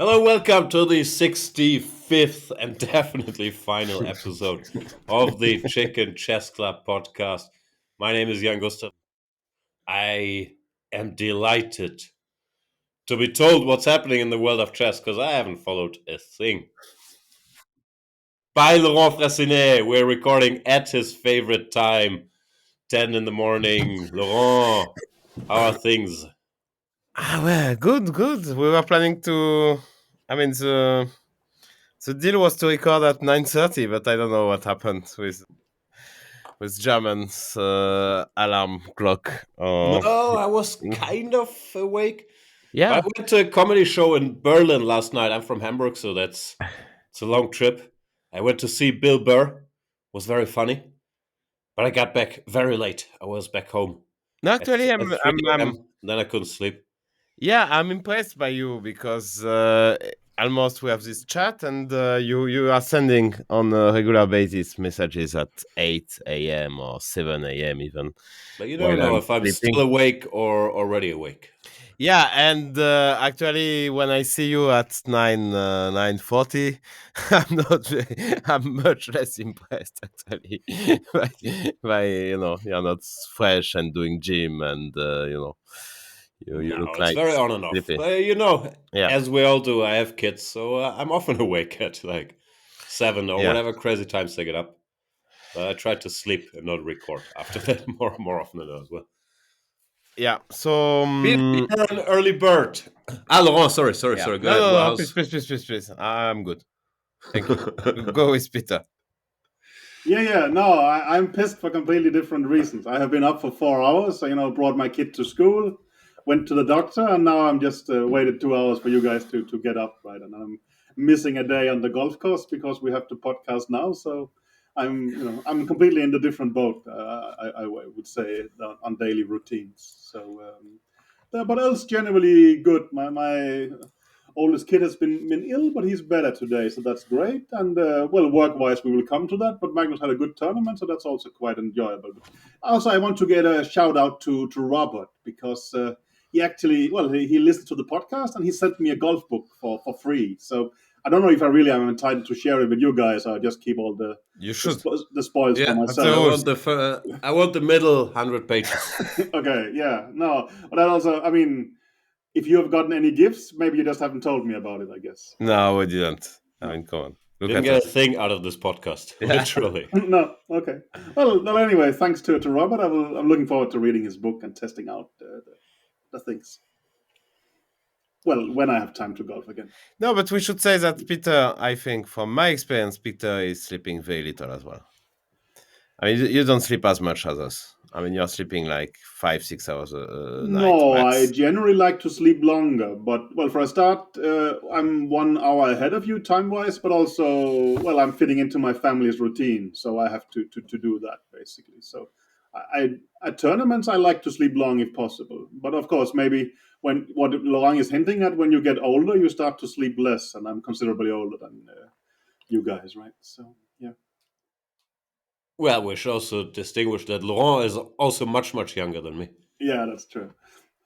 Hello, welcome to the 65th and definitely final episode of the Chicken Chess Club podcast. My name is Jan Gustav. I am delighted to be told what's happening in the world of chess because I haven't followed a thing. By Laurent Fressinet, we're recording at his favorite time, 10 in the morning. Laurent, how are things? Well, good. We were planning to. I mean, the deal was to record at 9:30, but I don't know what happened with German's alarm clock. No, I was kind of awake. I Yeah, went to a comedy show in Berlin last night. I'm from Hamburg, so it's a long trip. I went to see Bill Burr. Was very funny, but I got back very late. I was back home no, at, actually, at 3 a.m. Then I couldn't sleep. yeah, I'm impressed by you because almost we have this chat, and you are sending on a regular basis messages at 8 a.m. or 7 a.m. even But you never while know I'm if I'm sleeping. still awake or already awake. Yeah, and actually, when I see you at 9:40, I'm much less impressed actually by you're not fresh and doing gym, and you No, look it's like very on and off. sleepy. As we all do, I have kids, so I'm often awake at like 7 or Yeah, whatever crazy times they get up. But I try to sleep and not record after that more often than that as well. yeah. So Peter, you're an early bird. Laurent, sorry. yeah, Go no, ahead. no, Well, no, please. I'm good. Thank you. Go with Peter. Yeah. No, I'm pissed for completely different reasons. I have been up for 4 hours. So, brought my kid to school, went to the doctor, and now I'm just waited 2 hours for you guys to get up, right? And I'm missing a day on the golf course because we have to podcast now. So I'm completely in the different boat. I would say on daily routines. So, but else generally good. My oldest kid has been ill, but he's better today, so that's great. And work-wise, we will come to that. But Magnus had a good tournament, so that's also quite enjoyable. But also, I want to get a shout out to Robert because he actually, he listened to the podcast and he sent me a golf book for free. So I don't know if I really am entitled to share it with you guys, or I just keep all the You should. the spoils for yeah, myself. I want the middle 100 pages. Okay, yeah, no, but that also, I mean, if you have gotten any gifts, maybe you just haven't told me about it, I guess. No, we didn't. I No. mean, come on, look Didn't at get a us. thing out of this podcast, Yeah. literally. No, okay. Well, anyway, thanks to Robert. I'm looking forward to reading his book and testing out the things. Well, when I have time to golf again. No, but we should say that Peter, I think, from my experience, Peter is sleeping very little as well. I mean, you don't sleep as much as us. I mean, you're sleeping like 5-6 hours a night No, I max. generally like to sleep longer, but for a start, I'm 1 hour ahead of you time-wise, but also, I'm fitting into my family's routine, so I have to do that basically. So, at tournaments, I like to sleep long if possible, but of course, maybe when what Laurent is hinting at, when you get older, you start to sleep less, and I'm considerably older than you guys, right? So, yeah. Well, we should also distinguish that Laurent is also much younger than me. Yeah, that's true.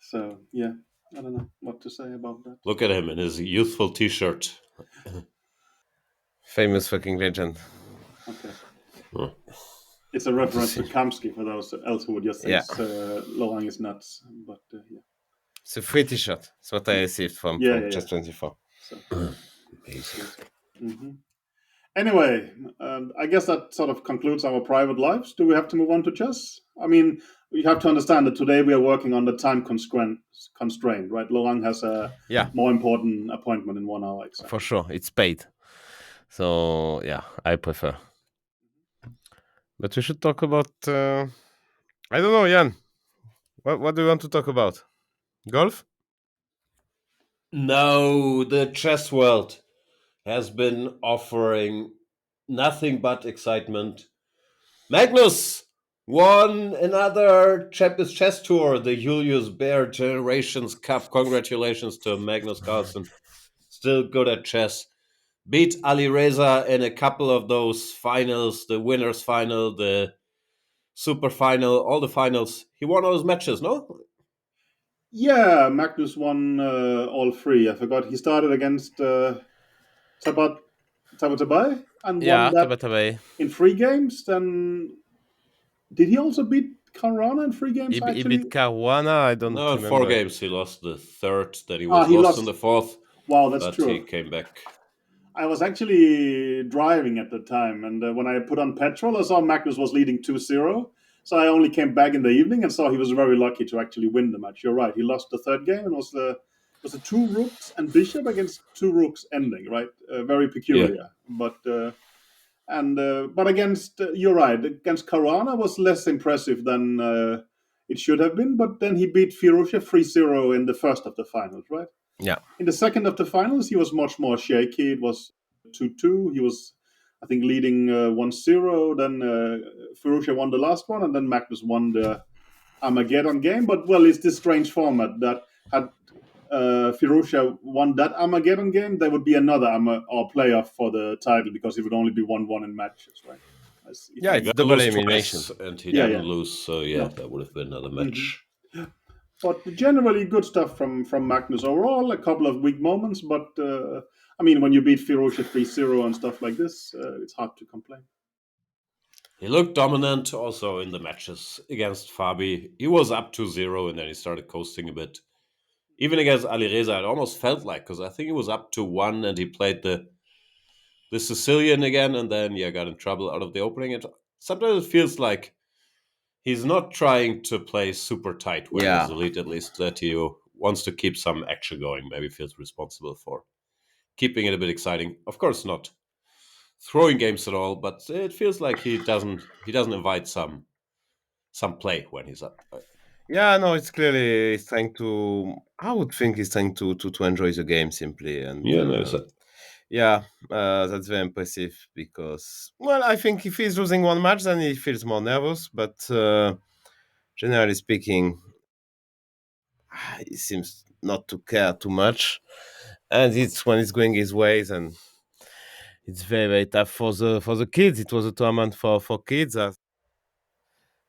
So, yeah, I don't know what to say about that. Look at him in his youthful t-shirt. Famous fucking legend. Okay. Hmm. It's a reference to Kamsky for those else who would just think Yeah. Laurent is nuts. But yeah. It's a free T-shirt. It's what I received from Yeah. Just 24. So, Amazing. Anyway, I guess that sort of concludes our private lives. Do we have to move on to chess? I mean, you have to understand that today we are working on the time constraint, right? Laurent has a Yeah, more important appointment in 1 hour, exactly. for sure. It's paid. So, yeah, I prefer. But we should talk about. I don't know, Jan. What do you want to talk about? Golf? No, the chess world has been offering nothing but excitement. Magnus won another Champions Chess Tour, the Julius Baer Generations Cup. Congratulations to Magnus Carlsen. Still good at chess. Beat Alireza in a couple of those finals, the winners' final, the super final, all the finals. He won all his matches, no? Yeah, Magnus won all three. I forgot he started against Tabatabai and won that Tabatabai. in 3 games. Then did he also beat Caruana in 3 games? He Actually, beat Caruana. I don't No, in remember. 4 games he lost the third, then he was he lost lost. in the fourth. Wow, that's but true. he came back. I was actually driving at the time, and when I put on petrol, I saw Magnus was leading 2-0. So I only came back in the evening and saw he was very lucky to actually win the match. You're right. He lost the third game and was the 2 rooks and bishop against 2 rooks ending, right? Very peculiar. Yeah. But against you're right, against Caruana was less impressive than it should have been. But then he beat Firouzja 3-0 in the first of the finals, right? Yeah. In the second of the finals, he was much more shaky. It was 2-2. He was, I think, leading 1-0. Then Firouzja won the last one, and then Magnus won the Armageddon game. But well, it's this strange format that had Firouzja won that Armageddon game, there would be another playoff for the title because it would only be 1-1 in matches, right? Yeah, it's He double lose elimination. twice, and he Yeah, didn't yeah. lose. So No. that would have been another match. But generally good stuff from Magnus overall. A couple of weak moments, but I mean, when you beat Firouzja 3-0 and stuff like this, it's hard to complain. He looked dominant also in the matches against Fabi. He was up 2-0 and then he started coasting a bit. Even against Alireza, it almost felt like, because I think he was up 2-1 and he played the Sicilian again, and then got in trouble out of the opening. And sometimes it feels like he's not trying to play super tight when he's elite, at least that he wants to keep some action going. Maybe feels responsible for keeping it a bit exciting. Of course, not throwing games at all, but it feels like he doesn't invite some play when he's up. Yeah, no, it's clearly he's trying to. I would think he's trying to enjoy the game simply, and that's very impressive because, well, I think if he's losing one match, then he feels more nervous. But generally speaking, he seems not to care too much, and it's when it's going his ways, and it's very, very tough for the kids. It was a tournament for kids.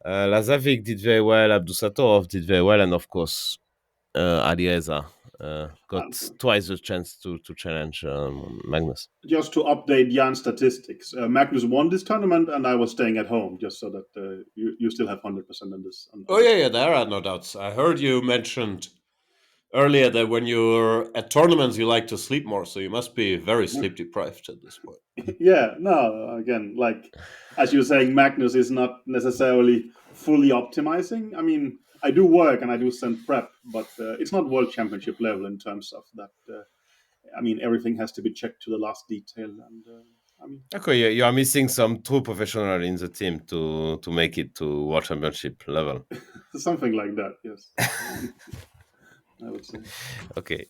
Lazavic did very well. Abdusatov did very well, and of course, Alireza got twice the chance to challenge Magnus. Just to update Jan's statistics, Magnus won this tournament, and I was staying at home, just so that you still have 100% on this. There are no doubts. I heard you mentioned earlier that when you're at tournaments, you like to sleep more, so you must be very sleep deprived at this point. Yeah, no, again, like as you were saying, Magnus is not necessarily fully optimizing. I mean, I do work and I do send prep, but it's not world championship level in terms of that. I mean, everything has to be checked to the last detail, and I mean, okay, you are missing some true professional in the team to make it to world championship level. Something like that, yes. I would say. Okay.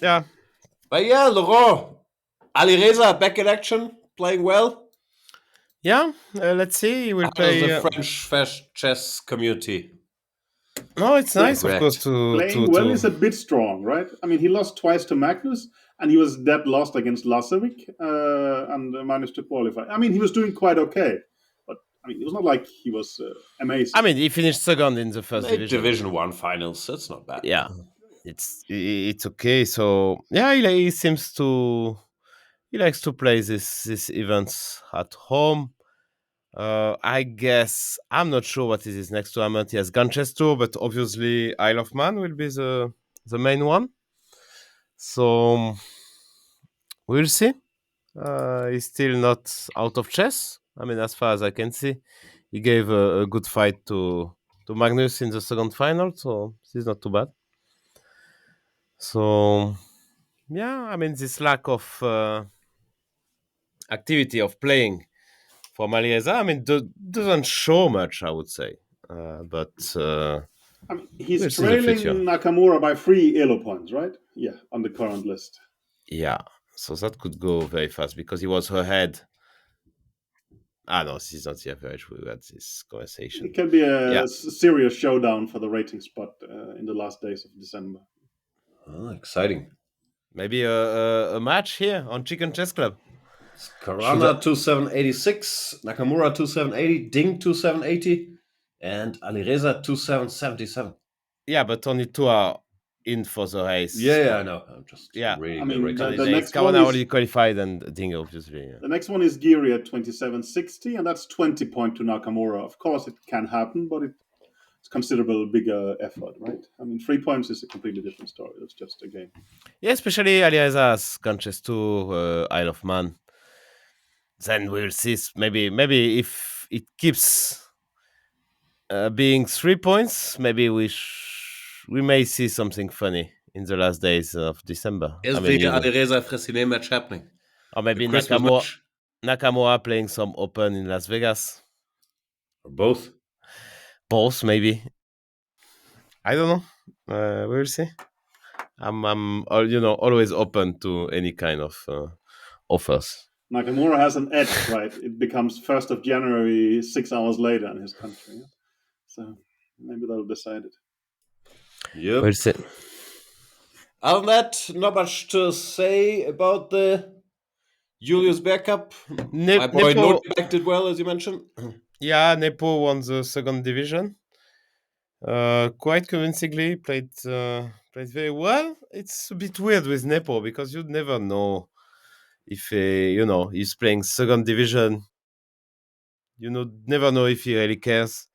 Yeah. But yeah, Laurent, Alireza back in action, playing well. Yeah, let's see. He will play the French chess community. No, it's nice, of course, to playing well is a bit strong, right? I mean, he lost twice to Magnus, and he was dead lost against Lazovic, and managed to qualify. I mean, he was doing quite okay, but I mean, it was not like he was amazing. I mean, he finished second in the first division. Division 1 finals. That's not bad. Yeah, it's okay. So yeah, he seems to likes to play this events at home. I guess I'm not sure what is his next tournament. He has Gunchess Tour, but obviously Isle of Man will be the main one. So we'll see. He's still not out of chess. I mean, as far as I can see, he gave a good fight to Magnus in the second final, so this is not too bad. So yeah, I mean, this lack of activity of playing for Alireza, I mean, doesn't show much, I would say. But I mean, he's trailing Nakamura by 3 ELO points, right? Yeah, on the current list. Yeah, so that could go very fast because he was ahead. No, this is not the average. We had this conversation. It can be a serious showdown for the rating spot in the last days of December. Oh, exciting. Maybe a match here on Chicken Chess Club. Caruana 2786, Nakamura 2780, Ding 2780, and Alireza 2777. Yeah, but only 2 are in for the race. Yeah, I know. I'm just Yeah. reading I the mean, regulations. the There is next one Kawana is already qualified and Dingo, obviously. Yeah. the next one is Geary at 27.60, and that's 20 point to Nakamura. Of course, it can happen, but it's considerable bigger effort, right? I mean, 3 points is a completely different story. It's just a game. Yeah, especially Alireza has gone chess 2, Isle of Man. Then we'll see. Maybe if it keeps being 3 points, maybe we may see something funny in the last days of December. Is I mean, the Alireza Fressinet match happening? or The maybe Christmas match? Nakamura playing some Open in Las Vegas. Or both? Both, maybe. I don't know. We'll see. I'm always open to any kind of offers. Nakamura has an edge, right? It becomes 1st of January, 6 hours later in his country. Yeah? So maybe they'll decide it. Yep. We'll see. Other than that, not much to say about the Julius Baer Cup. My boy Nepo, Nordberg did well, as you mentioned. yeah, Nepo won the second division. Quite convincingly, played very well. It's a bit weird with Nepo because you'd never know if he's playing second division. Never know if he really cares.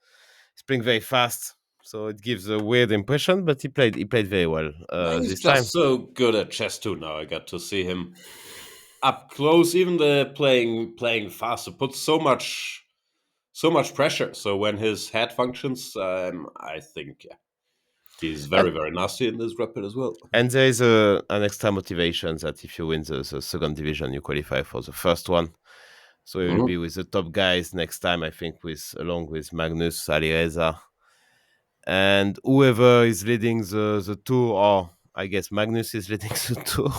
He's playing very fast, so it gives a weird impression. But he played very well He's this just time. so good at chess too now. I got to see him up close. Even the playing faster puts so much pressure. So when his head functions, I think he's very, And, very nasty in this rapid as well. and there is an extra motivation that if you win the second division, you qualify for the first one. So he will be with the top guys next time, I think, along with Magnus, Alireza, and whoever is leading the tour, or I guess Magnus is leading the tour,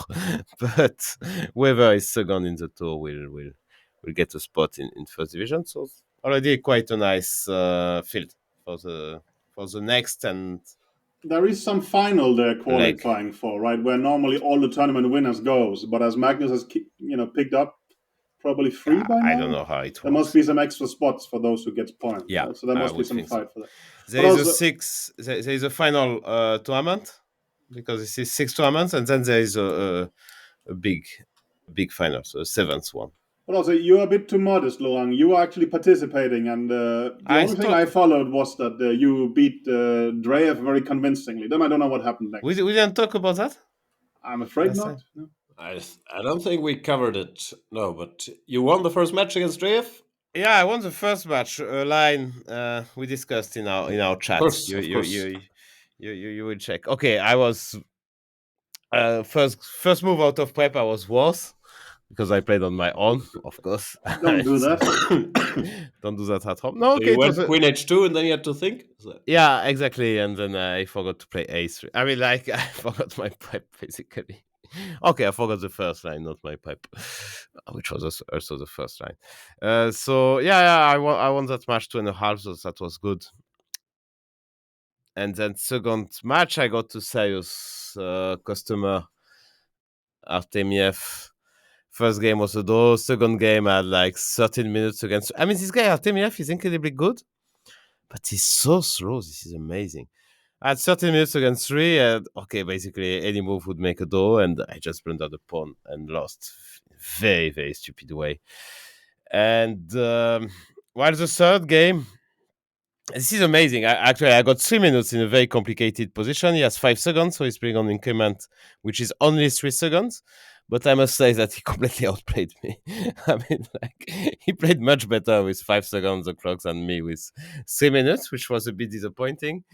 but whoever is second in the tour will get a spot in first division. So already quite a nice field for the next and There is some final they're leg. qualifying for, right? Where normally all the tournament winners goes, but as Magnus has picked up probably 3 by now. I don't know how it works. There must be some extra spots for those who get points. Yeah, right? So there I must be would some think fight so. for that. There But is also- there is a final tournament because this is 6 tournaments, and then there is a big final, so a 7th one. But also, you're a bit too modest, Laurent. You are actually participating, and the only thing I followed was that you beat Dreyev very convincingly. Then I don't know what happened next. We didn't talk about that? I'm afraid Last not. time? No. I don't think we covered it. No, but you won the first match against Dreyev? Yeah, I won the first match. Line we discussed in our chat. Of course. You will check. Okay, I was first move out of prep. I was worse because I played on my own, of course. Don't do that. Don't do that at home. No, So okay. you went Queen H2 and then you had to think? Yeah, exactly. And then I forgot to play A3. I mean, I forgot my prep, basically. Okay, I forgot the first line, not my prep, which was also the first line. So, I won that match 2.5, so that was good. And then second match, I got to serious customer, Artemiev. First game was a draw. Second game, I had like 13 minutes against... I mean, this guy, Artemiev, is incredibly good, but he's so slow. This is amazing. I had 30 minutes against 3, and basically any move would make a draw, and I just blundered the pawn and lost. Very, very stupid way. And while the third game, this is amazing. I got 3 minutes in a very complicated position. He has 5 seconds, so he's playing on increment, which is only 3 seconds. But I must say that he completely outplayed me. I mean, he played much better with 5 seconds the clock than me with 3 minutes, which was a bit disappointing.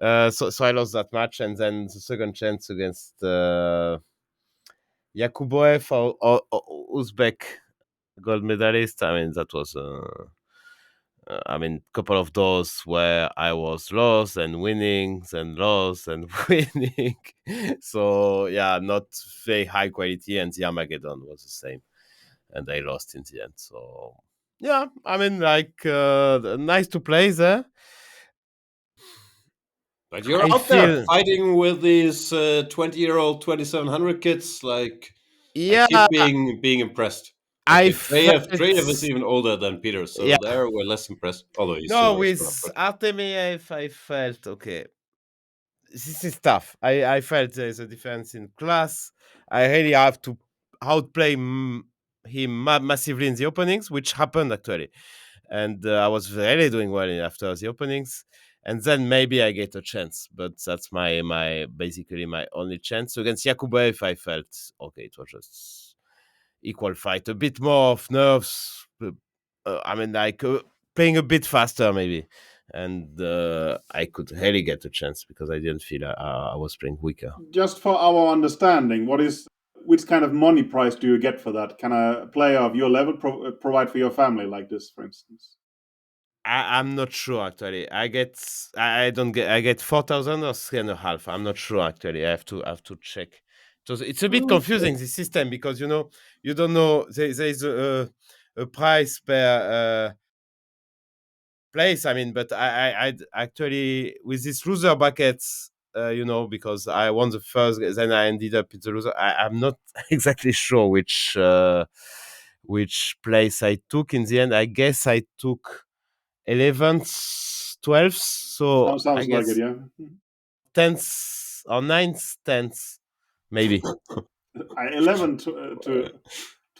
So I lost that match, and then the second chance against Yakuboev or Uzbek gold medalist. I mean, that was couple of those where I was lost and winning, then lost and winning. So not very high quality, and the Armageddon was the same, and I lost in the end. So I mean, nice to play there. But you're out there fighting with these 20-year-old 2700 kids. I keep being impressed. Dreyev is even older than Peter, so there we're less impressed. Although he's with Artemiev, I felt okay. this is tough. I felt there's a difference in class. I really have to outplay him massively in the openings, which happened actually, and I was really doing well after the openings. And then maybe I get a chance, but that's my basically my only chance against Yakubev. I felt okay. It was just equal fight, a bit more of nerves. I mean, like playing a bit faster maybe, and I could really get a chance because I didn't feel I was playing weaker. Just for our understanding, which kind of money prize do you get for that? Can a player of your level provide for your family like this, for instance? I'm not sure actually. I don't get I get 4,000 or 3.5. I'm not sure actually. I have to check. So it's a bit confusing this system because you don't know there is a price per place. I mean, but I actually with this loser buckets, because I won the first, then I ended up in the loser. I'm not exactly sure which place I took in the end. I guess I took 11th, 12th. So I Sounds like it, guess yeah. 10th or 9th, 10th, maybe. 11 to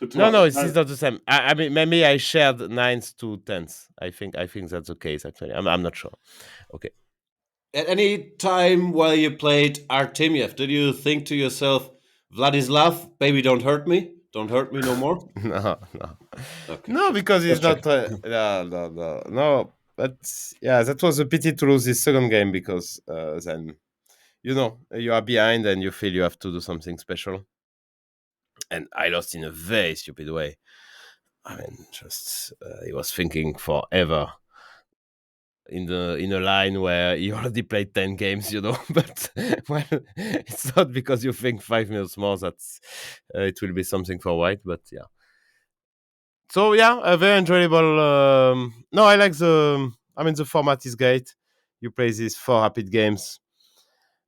No, 12. no, this is not the same. I mean, maybe I shared 9th to 10th. I think that's the case. Actually, I'm not sure. Okay. At any time while you played Artemiev, did you think to yourself, Vladislav, baby, don't hurt me? Don't hurt me no more? No, no, Okay, no, because it's just not. checking. No. But yeah, that was a pity to lose this second game because then you are behind and you feel you have to do something special. And I lost in a very stupid way. I mean, just he was thinking forever in a line where he already played 10 games, but well, it's not because you think 5 minutes more that it will be something for white, but yeah. So yeah, a very enjoyable. No, I like the format is great. You play these 4 rapid games.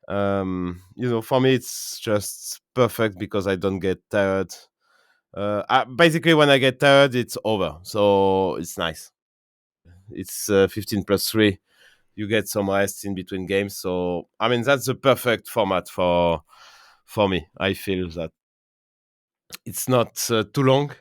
For me, it's just perfect because I don't get tired. Basically, when I get tired, it's over. So it's nice. It's 15 plus 3. You get some rest in between games. So I mean, that's the perfect format for me. I feel that it's not too long.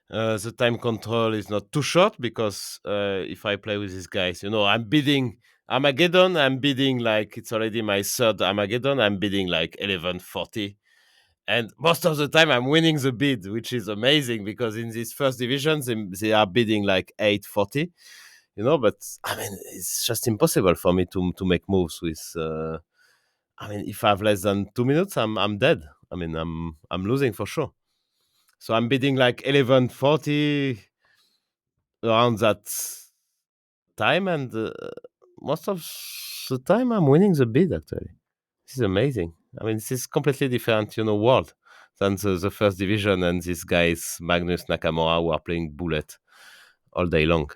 The time control is not too short because if I play with these guys, I'm bidding Armageddon. I'm bidding like it's already my third Armageddon. I'm bidding like 1140. And most of the time I'm winning the bid, which is amazing because in these first divisions, they are bidding like 840, but I mean, it's just impossible for me to make moves with, I mean, if I have less than 2 minutes, I'm dead. I mean, I'm losing for sure. So I'm bidding like 1140 around that time, and most of the time I'm winning the bid actually. This is amazing. I mean, this is completely different, world than the first division and these guys, Magnus, Nakamura, who are playing bullet all day long.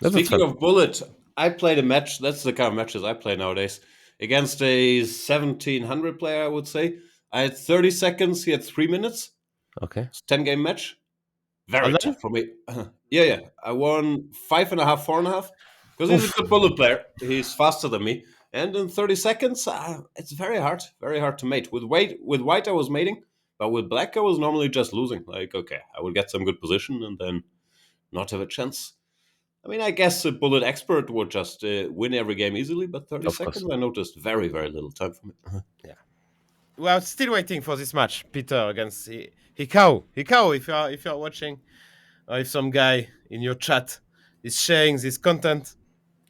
That's Speaking fun. of bullet, I played a match. That's the kind of matches I play nowadays. Against a 1700 player, I would say. I had 30 seconds. He had 3 minutes. Okay. It's a 10-game match. Very Online? tough for me. Yeah. I won 5.5, 4.5. Because he's a Oof. good bullet player. He's faster than me. And in 30 seconds, it's very hard to mate. With white, I was mating, but with black, I was normally just losing. Like, okay, I will get some good position and then not have a chance. I mean, I guess a bullet expert would just win every game easily, but 30 Of course. seconds, I noticed very, very little time for me. Yeah. We are still waiting for this match, Peter against Hikao. Hikao, if you're watching, or if some guy in your chat is sharing this content,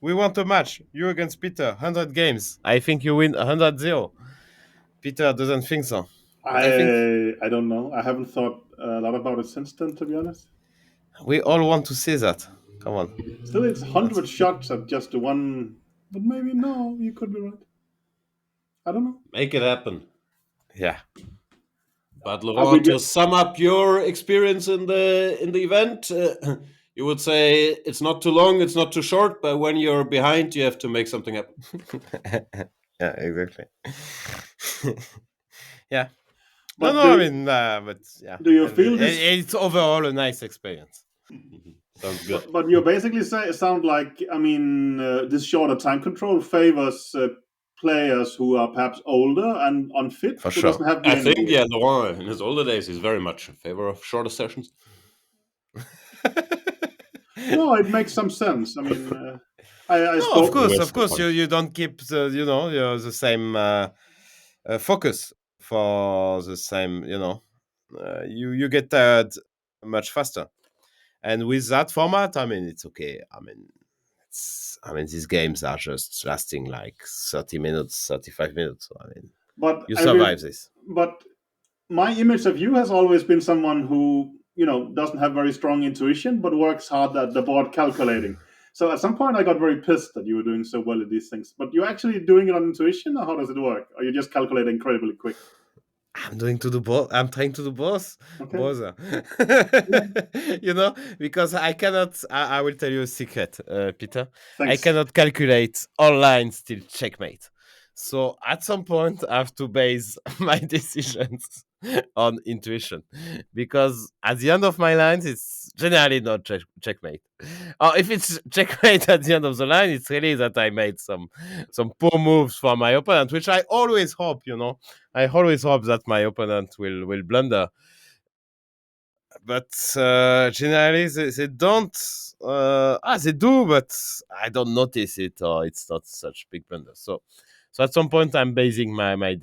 we want a match. You against Peter, 100 games. I think you win 100-0. Peter doesn't think so. I think I don't know. I haven't thought a lot about it since then, to be honest. we all want to see that. Come on. Still, it's 100 shots at just one. But maybe no, you could be right. I don't know. Make it happen. Yeah. But Are we Laurent, to sum up your experience in the event, you would say it's not too long, it's not too short, but when you're behind, you have to make something happen. Yeah, exactly. Yeah. But I mean, but yeah. do you feel this? It's overall a nice experience. Sounds good. But you basically sound like, I mean, this shorter time control favors players who are perhaps older and unfit, For who sure. doesn't have the I think, energy. yeah, Laurent in his older days, he's very much in favor of shorter sessions. No, it makes some sense. I mean, I No, spoke. He makes of good course, points. you don't keep the same focus for the same. You get tired much faster, and with that format, I mean, it's okay. I mean, these games are just lasting like 30 minutes, 35 minutes. So, I mean, But you I will. survive this. But my image of you has always been someone who, doesn't have very strong intuition, but works hard at the board calculating. So at some point, I got very pissed that you were doing so well at these things. But you're actually doing it on intuition, or how does it work? Or you just calculate incredibly quick? I'm trying to do both, Okay. brother. Because I cannot. I will tell you a secret, Peter. I Thanks. cannot calculate online still checkmate. So at some point, I have to base my decisions on intuition, because at the end of my lines, it's generally not checkmate. Or if it's checkmate at the end of the line, it's really that I made some poor moves for my opponent, which I always hope. I always hope that my opponent will blunder, but generally they don't. They do, but I don't notice it, or it's not such big blunder. So at some point, I'm basing my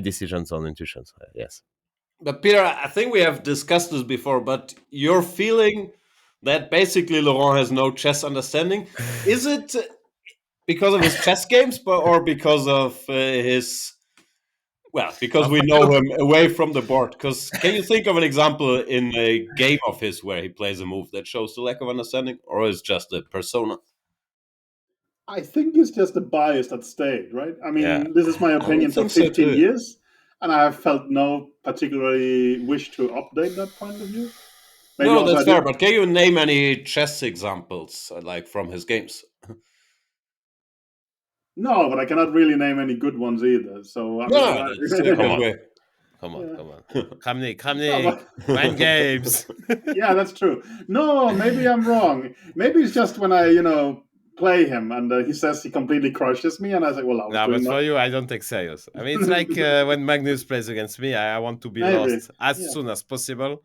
decisions on intuition. So, yes. But Peter, I think we have discussed this before, but you're feeling that basically Laurent has no chess understanding. Is it because of his chess games, or because of his... Well, because we know him away from the board. Because can you think of an example in a game of his where he plays a move that shows the lack of understanding, or is just a persona? I think it's just a bias that stayed, right? I Yeah. mean, this is my I would opinion for think so 15 too. years, and I have felt no particularly wish to update that point of view. Maybe No, also I that's did. fair. But can you name any chess examples like from his games? No, but I cannot really name any good ones either. So I mean, No, that's still a Come good on. way. Come on, yeah. come on. Kramnik, No, mind games. yeah, that's true. No, maybe I'm wrong. Maybe it's just when I, play him and he says he completely crushes me, and I say, well, I was No, but doing for my you, I don't take serious. I mean, it's like when Magnus plays against me, I want to be maybe. lost as Yeah. soon as possible,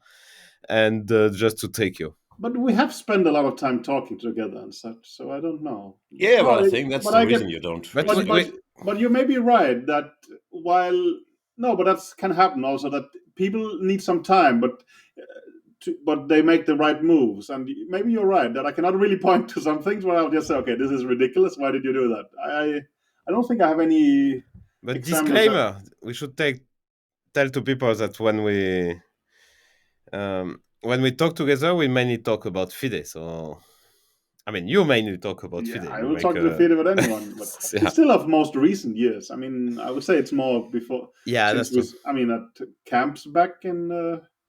and just to take you. But we have spent a lot of time talking together and such, so I don't know. Yeah, No, but I think that's but the I get, reason you don't But raise but your but games. but you may be right that while no, but that's can happen also that people need some time, but they make the right moves, and maybe you're right that I cannot really point to some things where I'll just say, okay, this is ridiculous. Why did you do that? I don't think I have any examples that. disclaimer: we should tell to people that when we talk together, we mainly talk about FIDE. So I mean, you mainly talk about Yeah, FIDE. I You will make talk to the a theater with anyone, but yeah, it's still of most recent years. I mean, I would say it's more before yeah, since that's true. I mean, at camps back in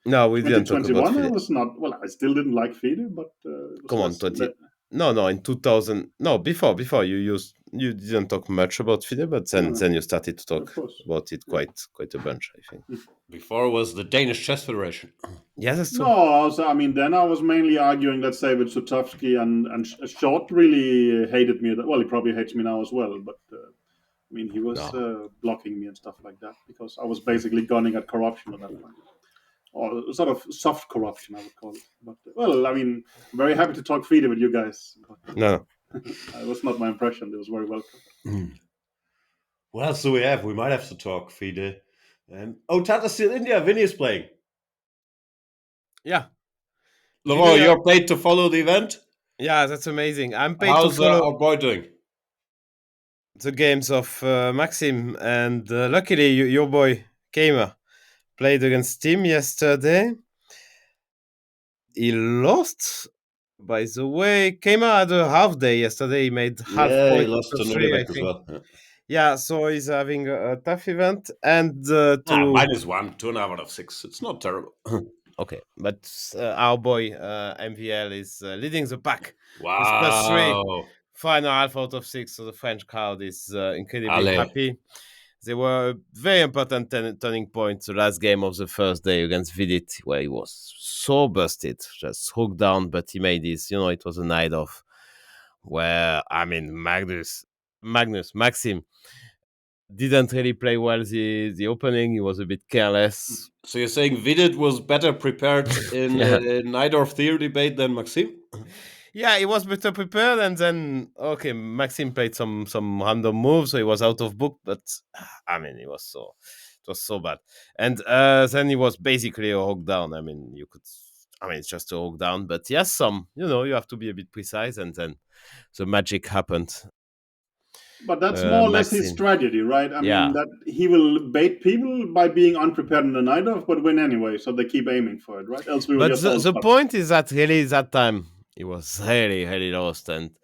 No, we didn't talk about 2021, I FIDE. was not. Well, I still didn't like theater, but it was Come on, less. 20. No, in 2000. No, before you didn't talk much about FIDE, but No, then you started to talk of course. about it Yeah. quite a bunch, I think. Before was the Danish Chess Federation. Yeah, that's No, true. also, I mean, then I was mainly arguing, let's say, with Sutovsky and Short really hated me. Well, he probably hates me now as well, but I mean, he was No. blocking me and stuff like that because I was basically gunning at corruption at that point. Or sort of soft corruption, I would call it. But well, I mean, I'm very happy to talk FIDE with you guys. But, No. it was not my impression. It was very welcome. What else do we have? We might have to talk, Fide. Tata's still India. Vinny is playing. Yeah. Laurent, FIDE, you're paid to follow the event. yeah, that's amazing. I'm paid to How's follow our boy doing? the games of Maxim, and luckily your boy Kamer played against Team yesterday. He lost. By the way, Kamer had a half day yesterday. He made half Yeah, he point lost to after three, I Nuremberg as think. well. Yeah. Yeah, so he's having a tough event, and to -1, 2.5 out of 6. It's not terrible. okay, but our boy MVL is leading the pack with +3, Wow. final half out of 6. So the French crowd is incredibly Ale. happy. They were a very important turning point the last game of the first day against Vidit, where he was so busted, just hooked down, but he made this. It was a night of where, I mean, Magnus Maxim didn't really play well the opening. He was a bit careless. So you're saying Vidit was better prepared in Yeah. Najdorf theory debate than Maxim? Yeah, he was better prepared, and then okay, Maxim played some random moves, so he was out of book. But I mean, it was so bad, and then he was basically a hog down. I mean, it's just a hog down, but yes, you have to be a bit precise, and then the magic happened. But that's more or less his Maxim, strategy, right? I yeah. mean, that he will bait people by being unprepared in the night off, but win anyway. So they keep aiming for it, right? Else we will But just the, all the stop. point is that really that time he was really, really lost, and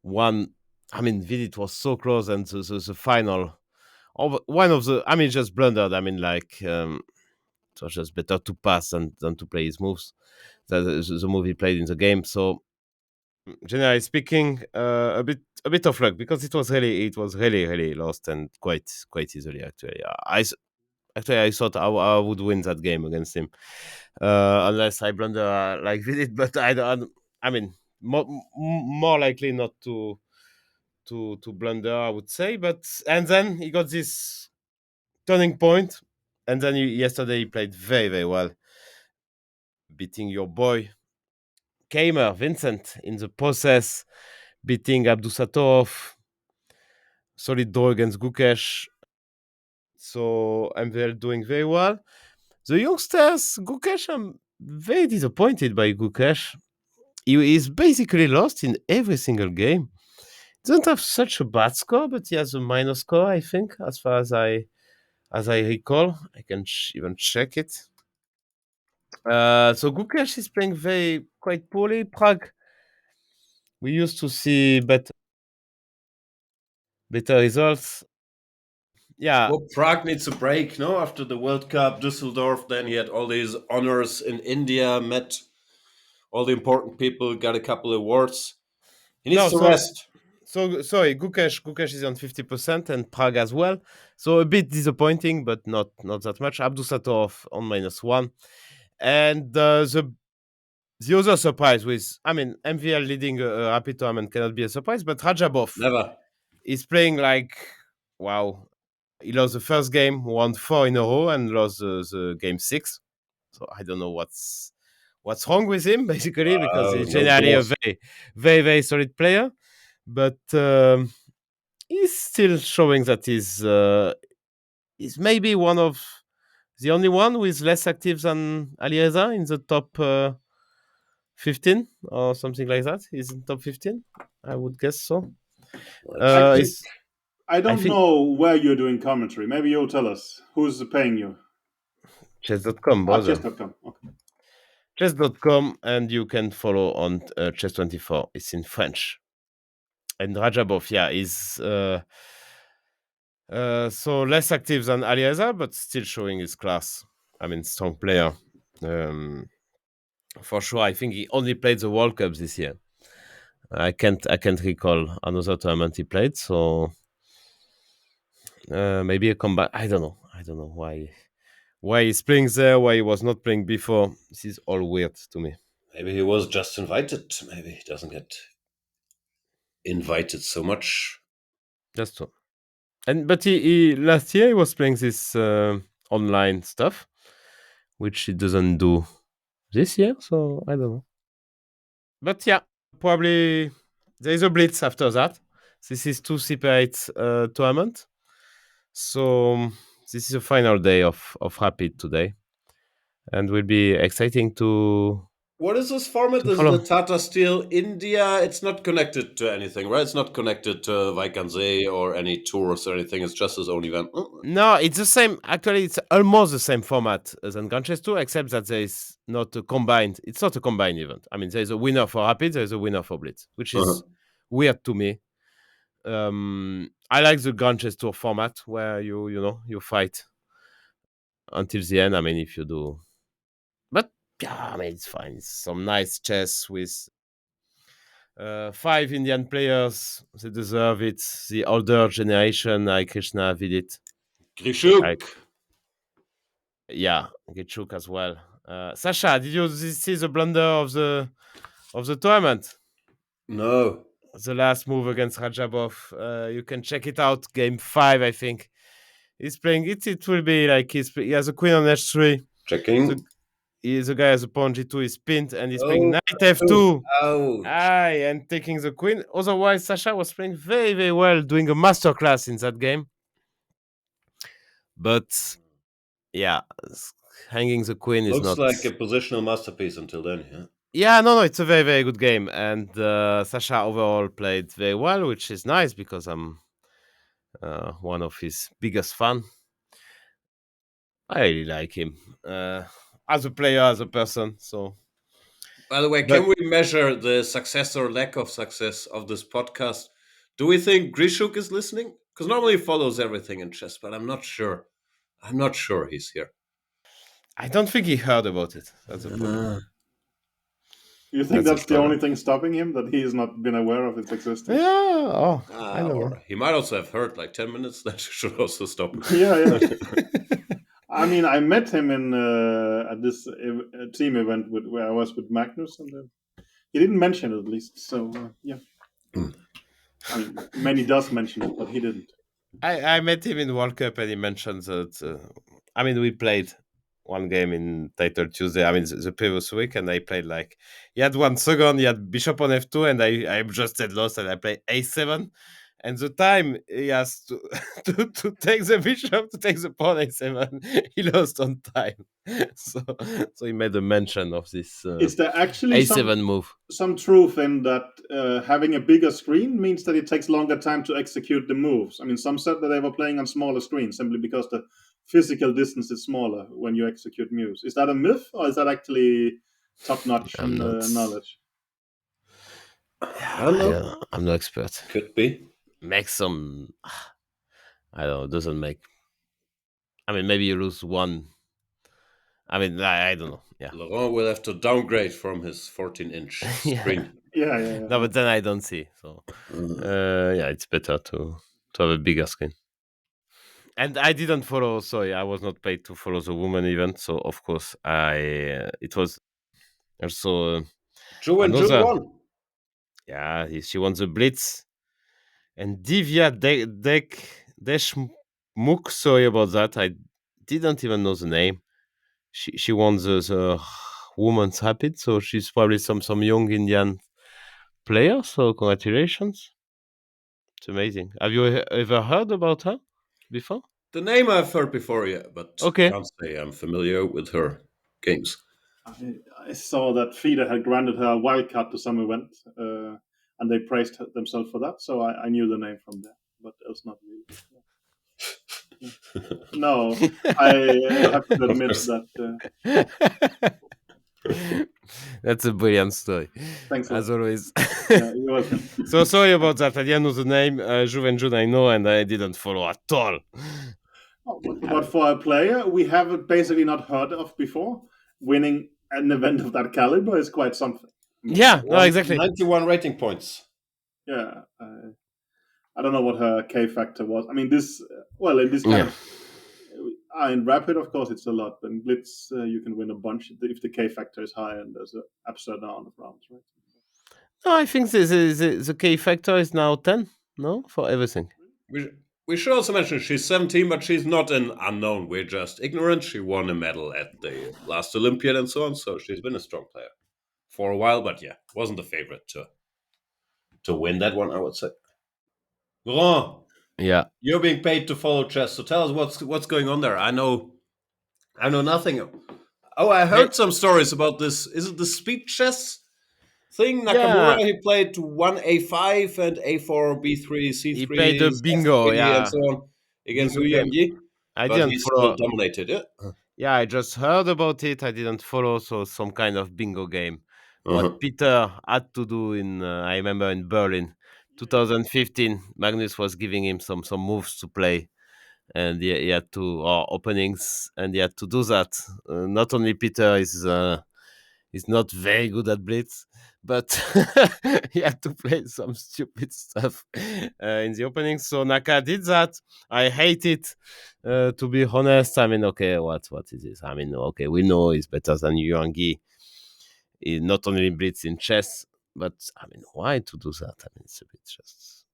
one. I mean, Vidit was so close, and the final. One of the, I mean, just blundered. I mean, like, it was just better to pass than to play his moves. The move he played in the game. So, generally speaking, a bit of luck because it was really really lost and quite easily actually. I thought I would win that game against him, unless I blunder like we did. But I don't. I mean, more likely not to blunder, I would say. But and then he got this turning point, and then yesterday he played very very well, beating your boy Kamer Vincent in the process, beating Abdusatov, solid draw against Gukesh. So MVL doing very well. The youngsters, Gukesh, I'm very disappointed by Gukesh. He is basically lost in every single game. Doesn't have such a bad score, but he has a minor score, I think, as far as I recall. I can even check it. So Gukesh is playing quite poorly. Prague, we used to see better results. Yeah. Well, Prague needs a break, no? After the World Cup, Düsseldorf, then he had all these honors in India, met all the important people, got a couple of awards. He needs No, to so rest. sorry, Gukesh is on 50% and Prague as well. So a bit disappointing, but not that much. Abdusatov on -1. And the other surprise with, I mean, MVL leading a rapid tournament cannot be a surprise, but Rajabov Never. is playing like, wow. He lost the first game, won 4 in a row, and lost the game 6. So I don't know what's wrong with him, basically, because Oh, he's no generally a goals. very, very, very solid player. But he's still showing that he's maybe one of the only one who is less active than Alireza in the top 15 or something like that. He's in top 15, I would guess so. I Let's think He's, I I don't think know where you're doing commentary. Maybe you'll tell us who's paying you. chess.com, brother. Chess.com. Okay. Chess.com, and you can follow on chess24. It's in French. And Rajabov, yeah, is so less active than Alireza, but still showing his class. I mean, strong player. For sure, I think he only played the World Cup this year. I can't recall another tournament he played. So maybe a comeback. I don't know. Why he's playing there. Why he was not playing before. This is all weird to me. Maybe he was just invited. Maybe he doesn't get invited so much. Just so. But he last year he was playing this online stuff, which he doesn't do this year. So I don't know. But yeah, probably there is a blitz after that. This is two separate tournament. So this is a final day of Rapid today, and will be exciting to What is this format? Is follow. the Tata Steel India? It's not connected to anything, right? It's not connected to Vaikanze or any tours or anything. It's just his own event. No, it's the same. Actually, it's almost the same format as in Grand Chess 2, except that there is not a combined. It's not a combined event. I mean, there is a winner for Rapid, there is a winner for Blitz, which Uh-huh. is weird to me. I like the Grand Chess Tour format where you fight until the end. I mean, if you do, but yeah, I mean, it's fine. It's some nice chess with 5 Indian players. They deserve it. The older generation, like Krishna, did it. Grishuk. Yeah, Gitchuk as well. Sasha, did you see the blunder of the tournament? No. the last move against Rajabov. You can check it out. Game 5, I think. He's playing it. It will be like he has a queen on h3. Checking. The guy has a pawn g2. He's pinned and he's playing Oh, knight f2. ouch. Aye, and taking the queen. Otherwise, Sasha was playing very, very well, doing a masterclass in that game. But yeah, hanging the queen is Looks not like a positional masterpiece until then, yeah. Yeah, no, it's a very, very good game, and Sasha overall played very well, which is nice because I'm one of his biggest fan. I really like him as a player, as a person. So, By the way, but can we measure the success or lack of success of this podcast? Do we think Grishuk is listening? Because normally he follows everything in chess, but I'm not sure. I'm not sure he's here. I don't think he heard about it. That's the problem. You think That's that's the the problem. only thing stopping him, that he has not been aware of its existence? Yeah. Oh, I don't know. Or he might also have heard like 10 minutes. That should also stop him. Yeah. I mean, I met him in at this team event where I was with Magnus, and he didn't mention it, at least. So yeah, I mean, many does mention it, but he didn't. I met him in World Cup and he mentioned that. I mean, we played one game in Title Tuesday. I mean, the previous week, and I played like he had 1 second. He had bishop on f2, and I just had lost, and I played a7. And the time he has to to take the bishop, to take the pawn a7, he lost on time. So he made a mention of this Is there actually a7 move. some truth in that having a bigger screen means that it takes longer time to execute the moves? I mean, some said that they were playing on smaller screens simply because the physical distance is smaller when you execute moves. Is that a myth, or is that actually top-notch knowledge? I don't know. I'm no expert. Could be. Make some. I don't know. It doesn't make. I mean, maybe you lose one. I mean, I don't know. Yeah. Laurent will have to downgrade from his 14-inch screen. Yeah. No, but then I don't see. So, yeah, it's better to have a bigger screen. And I didn't follow. Sorry, I was not paid to follow the women event. So of course, it was also Joe and another. Joe won. Yeah, she won the Blitz. And Divya Deshmukh, sorry about that. I didn't even know the name. She won the women's rapid, so she's probably some young Indian player. So congratulations! It's amazing. Have you ever heard about her before? The name I've heard before, yeah, but Okay. can't say I'm familiar with her games. I saw that FIDE had granted her a wildcard to some event, and they praised themselves for that. So I knew the name from there, but else not really. No, I have to admit that. That's a brilliant story. Thanks, as always. Yeah, you're welcome. So sorry about that. I didn't know the name. Juve and June I know, and I didn't follow at all. But for a player we have basically not heard of before, winning an event of that caliber is quite something. Yeah, no, exactly. 91 rating points. Yeah, I don't know what her K factor was. I mean, in this kind of in Rapid, of course, it's a lot. But in Blitz, you can win a bunch if the K factor is high and there's an absurd amount of rounds, right? No, I think the K factor is now 10, no? For everything. We should also mention she's 17, but she's not an unknown. We're just ignorant. She won a medal at the last Olympiad and so on, so she's been a strong player for a while, but yeah, wasn't the favorite to win that one, I would say. Laurent, yeah, you're being paid to follow chess, so tell us what's going on there. I know nothing. Oh, I heard some stories about this. Is it the speed chess thing? Nakamura, he played 1 a5 and a4, b3, c3. He played the bingo, and so on against Wu Yangyi. I but didn't he follow. Still dominated it. Yeah, I just heard about it. I didn't follow. So some kind of bingo game. What Peter had to do in, I remember in Berlin, 2015, Magnus was giving him some moves to play, and he had to openings, and he had to do that. Not only Peter is not very good at blitz, but he had to play some stupid stuff in the opening. So Naka did that. I hate it, to be honest. I mean, okay, what is this? I mean, okay, we know he's better than Yuangi. Not only in blitz, in chess. but I mean, why to do that? I mean, it's a bit just.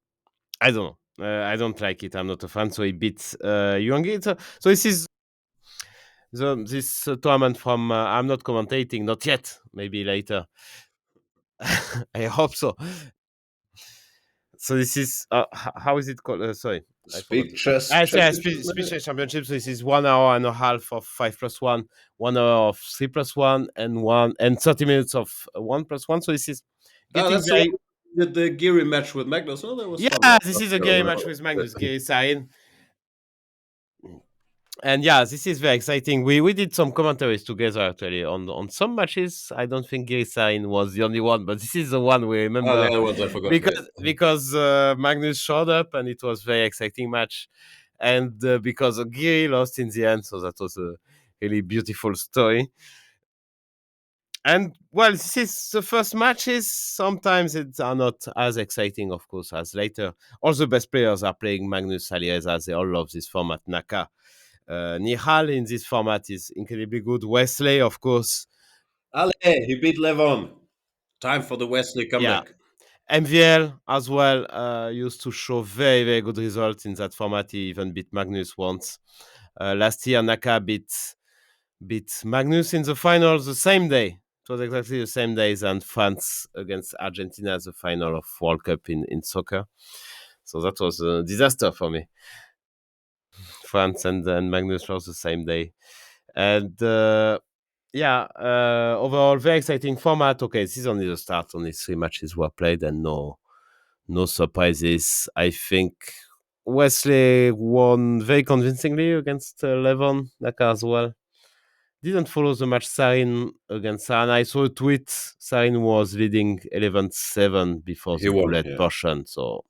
I don't know. I don't like it. I'm not a fan. So he beats Yuangi. So this is this tournament from. I'm not commentating, not yet. Maybe later. I hope so. So this is how is it called? Sorry, I forgot. Speed Chess Yeah, Championship. Speed Chess Championship. So this is 1 hour and a half of 5+1, 1 hour of 3+1, and 30 minutes of 1+1. So this is getting That's the very. one with the Geary match with Magnus. Oh, that was fun. Yeah, this is a game match with Magnus Geary. And yeah, this is very exciting. We did some commentaries together actually on some matches. I don't think Girisain was the only one, but this is the one we Oh, remember the other ones I forgot. because Magnus showed up and it was very exciting match, and because Giri lost in the end, so that was a really beautiful story. And well, this is the first matches. Sometimes it's are not as exciting, of course, as later. All the best players are playing Magnus Alireza. They all love this format. Naka. Nihal in this format is incredibly good. Wesley, of course. Ale, he beat Levon. Time for the Wesley comeback. Yeah. MVL as well used to show very, very good results in that format. He even beat Magnus once. Last year, Naka beat Magnus in the finals the same day. It was exactly the same day than France against Argentina, the final of World Cup in soccer. So that was a disaster for me. France and Magnus was the same day. And overall, very exciting format. Okay, this is only the start. Only 3 matches were played and no surprises. I think Wesley won very convincingly against Levon Naka as well. Didn't follow the match Sarin against Saran. I saw a tweet. Sarin was leading 11-7 before He the won, bullet yeah. portion. So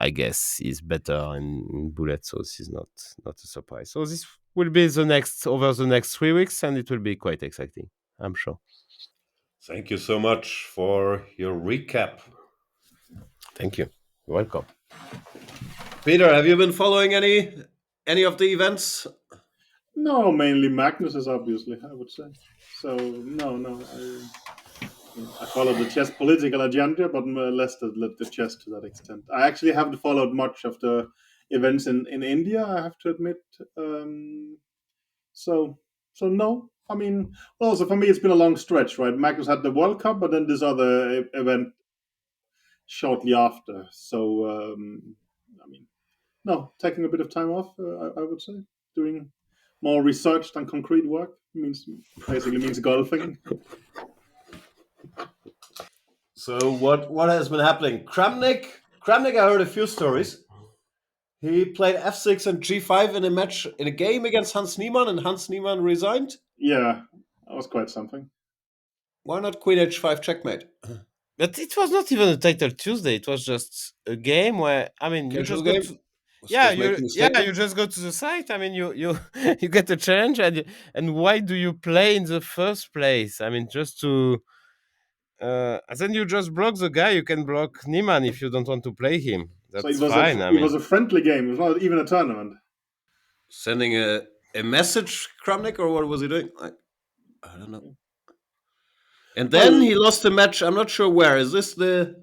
I guess he's better in bullet. So this is not a surprise. So this will be over the next 3 weeks, and it will be quite exciting, I'm sure. Thank you so much for your recap. Thank you. You're welcome. Peter, have you been following any of the events? No, mainly Magnus, obviously, I would say. So no, I follow the chess political agenda, but less the chess to that extent. I actually haven't followed much of the events in India, I have to admit. So no. I mean, also for me, it's been a long stretch, right? Magnus had the World Cup, but then this other event shortly after. So I mean, no, taking a bit of time off, I would say, doing more research than concrete work basically means golfing. So what has been happening? Kramnik, I heard a few stories. He played f6 and g5 in a game against Hans Niemann, and Hans Niemann resigned. Yeah, that was quite something. Why not queen h5 checkmate? But it was not even a title Tuesday. It was just a game where you just go to. Yeah, you just go to the site. I mean, you you get a challenge, and why do you play in the first place? I mean, just to. And then you just block the guy. You can block Niemann if you don't want to play him. That's so fine. It was a friendly game. It was not even a tournament. Sending a message, Kramnik, or what was he doing? I don't know. And then he lost the match. I'm not sure where. Is this the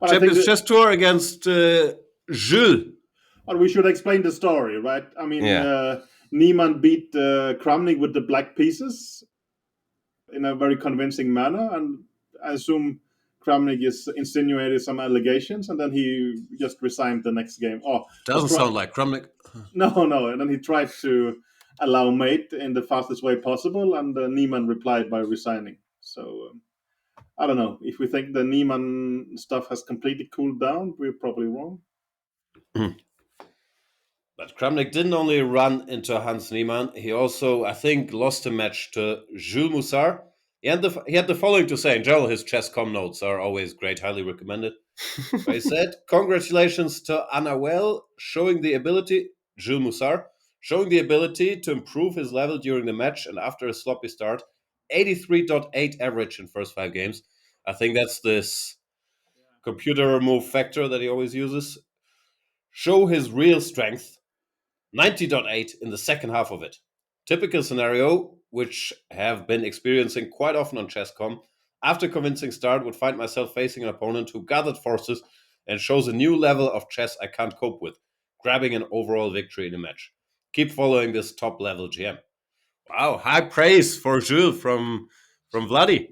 Champions Chess Tour against Jules? But we should explain the story, right? I mean, Niemann beat Kramnik with the black pieces in a very convincing manner, and I assume Kramnik is insinuated some allegations, and then he just resigned the next game. Doesn't sound like Kramnik. No, and then he tried to allow mate in the fastest way possible, and Niemann replied by resigning. So I don't know. If we think the Niemann stuff has completely cooled down, we're probably wrong. But Kramnik didn't only run into Hans Niemann, he also, I think, lost a match to Jules Moussard. He had the following to say. In general, his chess.com notes are always great, highly recommended. But he said, congratulations to Anawel, Jules Moussard, showing the ability to improve his level during the match, and after a sloppy start, 83.8 average in first 5 games. I think that's this computer remove factor that he always uses. Show his real strength, 90.8 in the second half of it. Typical scenario, which have been experiencing quite often on Chess.com. After a convincing start, would find myself facing an opponent who gathered forces and shows a new level of chess I can't cope with, grabbing an overall victory in a match. Keep following this top level GM. Wow, high praise for Jules from Vladi.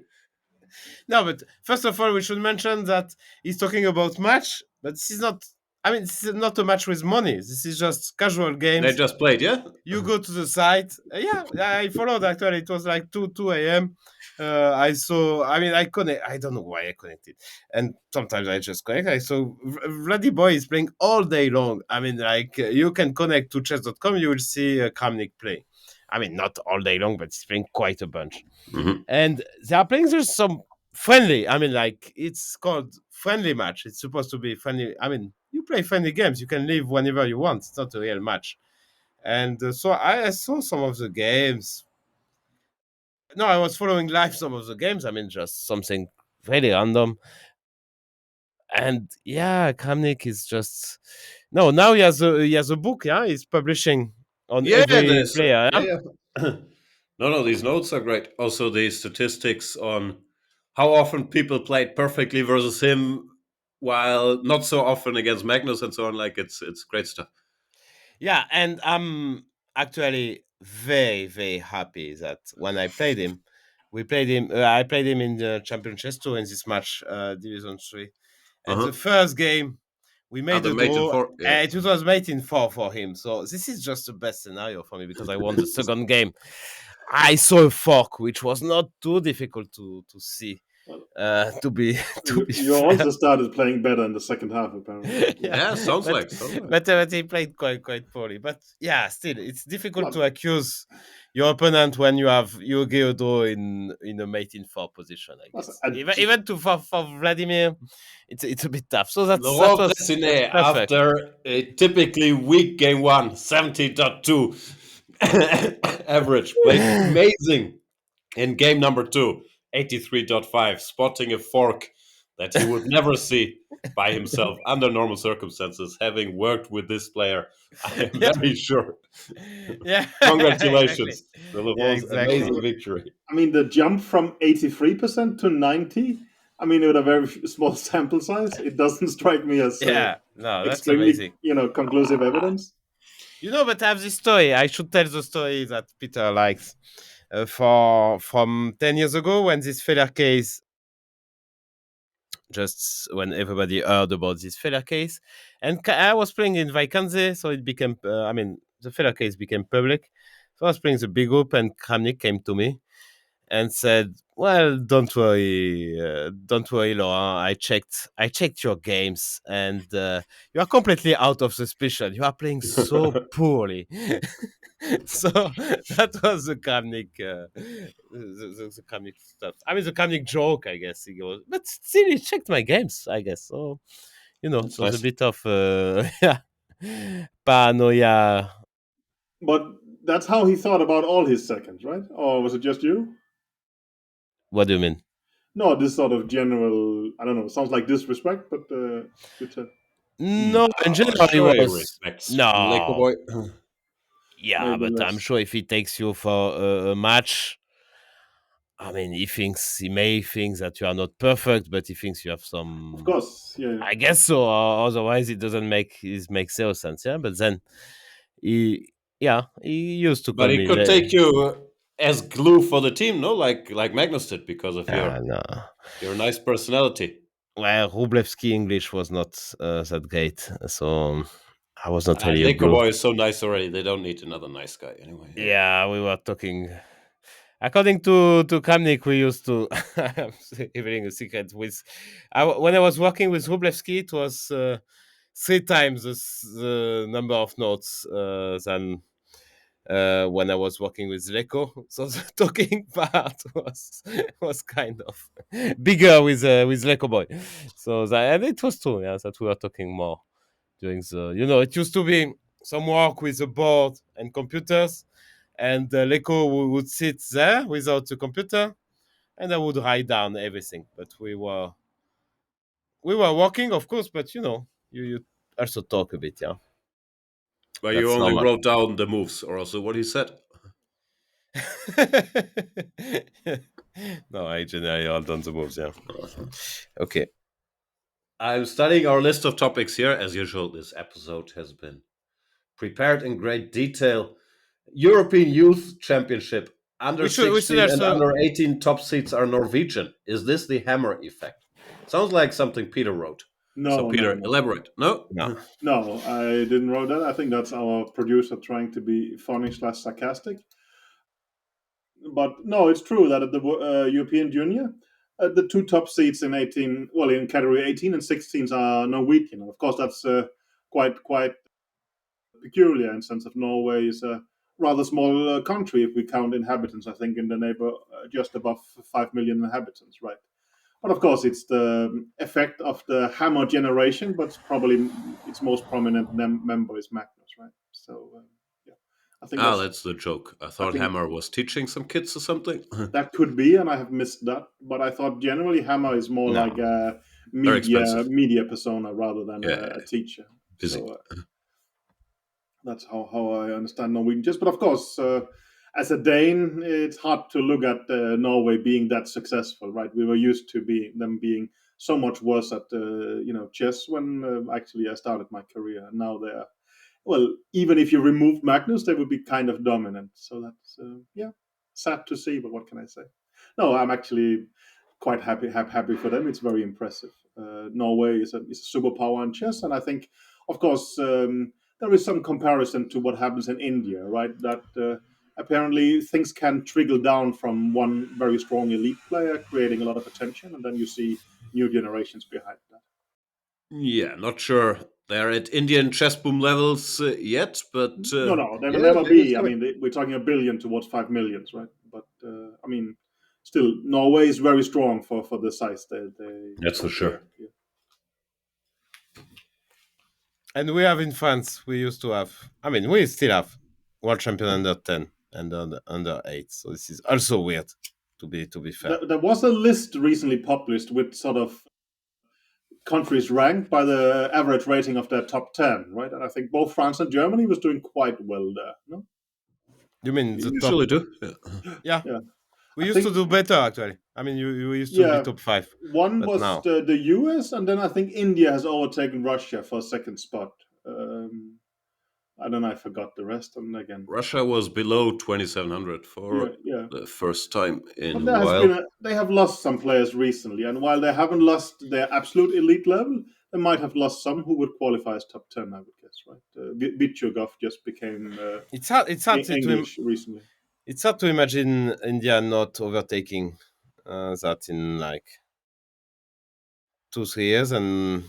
No, but first of all, we should mention that he's talking about match, but this is not. I mean, this is not a match with money. This is just casual They games. just played, yeah? You go to the site. Yeah, I followed actually. It was like 2 a.m. I saw. I mean, I connect. I don't know why I connected, and sometimes I just connect. I saw Vladdy Boy is playing all day long. I mean, like you can connect to chess.com. You will see Kramnik play. I mean, not all day long, but he's playing quite a bunch. Mm-hmm. And they are playing just some friendly. I mean, like it's called friendly match. It's supposed to be friendly. I mean, you play friendly games. You can leave whenever you want. It's not a real match. And so I saw some of the games. No, I was following live some of the games. I mean, just something really random. And yeah, Kramnik is just no. Now he has a book. Yeah, he's publishing on Yeah, every player. Yeah? yeah. No, these notes are great. Also, the statistics on how often people played perfectly versus him, while not so often against Magnus and so on. Like it's great stuff. Yeah, and I'm actually very, very happy that when I played him, we played him. I played him in the Champion Chess Tour in this match, Division 3. And the Uh-huh. first game, we made The a mate in draw. four. Yeah. And it was mate in 4 for him. So this is just the best scenario for me because I won the second game. I saw a fork, which was not too difficult to see. To be You fair. also started playing better in the second half, apparently. Yeah, sounds but, like. but he played quite poorly. But yeah, still, it's difficult But- to accuse your opponent when you have a draw in a mate in 4 position. I guess even for Vladimir, it's a bit tough. So that Laurent was Bressinet, perfect. after a typically weak game one, 70.2 average, played amazing in game number 2, 83.5, spotting a fork that he would never see by himself under normal circumstances. Having worked with this player, I am very sure. Yeah, Congratulations. exactly. The Laurent's Yeah, exactly. amazing victory. I mean, the jump from 83% to 90, I mean, with a very small sample size, it doesn't strike me as Yeah, no, that's extremely, amazing. conclusive evidence. But I have this story. I should tell the story that Peter likes. From 10 years ago when this Feller case, just when everybody heard about this Feller case, and I was playing in Vaikanze, so it became, the Feller case became public. So I was playing the big group, and Kramnik came to me and said, "Well, don't worry, Laurent. I checked your games, and you are completely out of suspicion. You are playing so poorly." So that was the Kramnik, the Kramnik stuff. I mean, the Kramnik joke, I guess. He goes, but still, he checked my games, I guess. So That's it was a nice. bit of yeah, paranoia. But that's how he thought about all his seconds, right? Or was it just you? What do you mean? No, this sort of general, I don't know, sounds like disrespect, but good to No, in Oh, general, he sure he was respects Liquor no. Boy. Yeah, maybe but I'm less. sure if he takes you for a match, I mean, he may think that you are not perfect, but he thinks you have Of some. course, yeah. I guess so. Otherwise, it doesn't make zero sense. Yeah, but then he used to But call he me. could take you as glue for the team, no? Like Magnus did, because of No. your nice personality. Well, Rublevsky English was not that great, so I was not really a Liquor glue. Boy is so nice already. They don't need another nice guy anyway. Yeah, we were talking. According to Kramnik, we used to I'm revealing a secret with. When I was working with Rublevsky, it was 3 times the number of notes than when I was working with Leko. So the talking part was kind of bigger with Leko boy. So and it was true, yeah, that we were talking more during the. It used to be some work with the board and computers, and Leko would sit there without the computer, and I would write down everything. But we were working, of course, but you also talk a bit, yeah. But you That's only normal. wrote down the moves, or also what he said. No, I generally all done the moves. Yeah. Okay. I'm studying our list of topics here. As usual, this episode has been prepared in great detail. European Youth Championship, under We should 16 and also. under 18 top seeds are Norwegian. Is this the hammer effect? Sounds like something Peter wrote. So, No, Peter, no, no. elaborate. No? No. No, I didn't write that. I think that's our producer trying to be funny / sarcastic. But no, it's true that at the European Junior, the two top seeds in 18, well, in category 18 and 16 are Norwegian. Of course, that's quite peculiar in sense of Norway is a rather small country if we count inhabitants. I think in the neighbor just above 5 million inhabitants, right? But of course, it's the effect of the Hammer generation, but probably its most prominent member is Magnus, right? So, yeah, I think That's the joke. I I thought think Hammer was teaching some kids or something. that could be, and I have missed that. But I thought generally Hammer is more No, like a very expensive. media persona rather than Yeah, a teacher. busy. So that's how I understand Norwegian chess. But of course, as a Dane, it's hard to look at Norway being that successful, right? We were used to them being so much worse at chess when actually I started my career. And now they're, well, even if you removed Magnus, they would be kind of dominant. So that's sad to see. But what can I say? No, I'm actually quite happy for them. It's very impressive. Norway is a superpower in chess, and I think, of course, there is some comparison to what happens in India, right? That apparently things can trickle down from one very strong elite player, creating a lot of attention, and then you see new generations behind that. Yeah, not sure they're at Indian chess boom levels yet, but No, they will yeah, never maybe be. it's I coming. mean, we're talking a billion towards 5 millions, right? But I mean, still, Norway is very strong for the size they That's for sure. yeah. And we have in France, we used to have, I mean, we still have world champion under 10 and under 8. So this is also weird, to be fair. There was a list recently published with sort of countries ranked by the average rating of their top 10, right? And I think both France and Germany was doing quite well there. No? You mean the top? Usually do. Yeah. Yeah. We I used to think- do better, actually. I mean, you used to Yeah. be top 5. One But was now- the US, and then I think India has overtaken Russia for a second spot. I don't know, I forgot the rest. And again, Russia was below 2,700 for yeah. the first time in But a while. they have lost some players recently, and while they haven't lost their absolute elite level, they might have lost some who would qualify as top 10, I would guess, right? Vichugov just became It's hard English recently. It's hard to imagine India not overtaking that in like 2-3 years and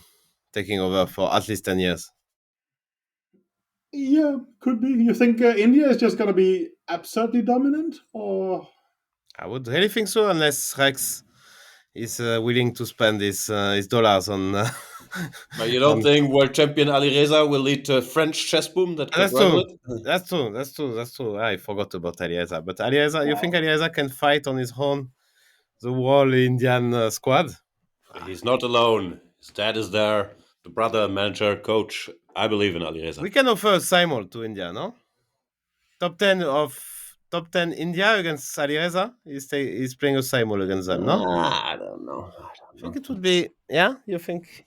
taking over for at least 10 years. Yeah, could be. You think India is just going to be absurdly dominant, or I would really think so, unless Rex is willing to spend his dollars on. But you don't think world champion Alireza will lead to a French chess boom that could That's rival true. it? That's true. I forgot about Alireza. But Alireza, you think Alireza can fight on his own the whole Indian squad? He's not alone. His dad is there, the brother, manager, coach. I believe in Alireza. We can offer a simul to India, no? Top 10 India against Alireza. He's playing a simul against them, no? I don't know. I think it would be. Yeah, you think?